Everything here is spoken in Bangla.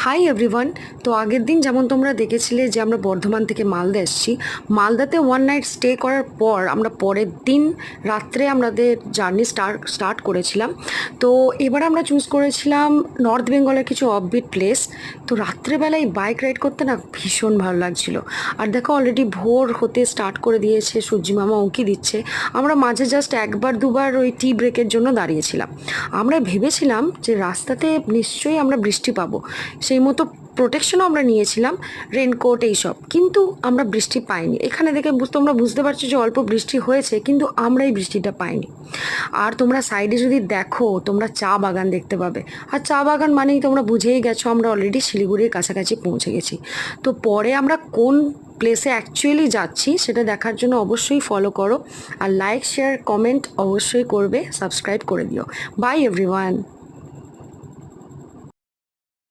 Hi everyone. তো আগের দিন যেমন তোমরা দেখেছিলে যে আমরা বর্ধমান থেকে মালদা এসেছি। মালদাতে ওয়ান নাইট স্টে করার পর আমরা পরের দিন রাত্রে আমাদের জার্নি স্টার্ট করেছিলাম। তো এবার আমরা চুজ করেছিলাম নর্থ বেঙ্গলের কিছু অফবিট প্লেস। তো রাত্রেবেলায় বাইক রাইড করতে না ভীষণ ভালো লাগছিল। আর দেখো অলরেডি ভোর হতে স্টার্ট করে দিয়েছে, সূর্যি মামা উঁকি দিচ্ছে। আমরা মাঝে জাস্ট একবার দুবার ওই টি ব্রেকের জন্য দাঁড়িয়েছিলাম। আমরা ভেবেছিলাম যে রাস্তাতে নিশ্চয়ই আমরা বৃষ্টি পাবো, সেই মতো প্রোটেকশনও আমরা নিয়েছিলাম, রেনকোট এইসব, কিন্তু আমরা বৃষ্টি পাইনি। এখানে দেখে তোমরা বুঝতে পারছো যে অল্প বৃষ্টি হয়েছে, কিন্তু আমরা এই বৃষ্টিটা পাইনি। আর তোমরা সাইডে যদি দেখো, তোমরা চা বাগান দেখতে পাবে। আর চা বাগান মানেই তোমরা বুঝেই গেছো আমরা অলরেডি শিলিগুড়ির কাছাকাছি পৌঁছে গেছি। তো পরে আমরা কোন প্লেসে অ্যাকচুয়ালি যাচ্ছি সেটা দেখার জন্য অবশ্যই ফলো করো, আর লাইক শেয়ার কমেন্ট অবশ্যই করবে, সাবস্ক্রাইব করে দিও। By everyone.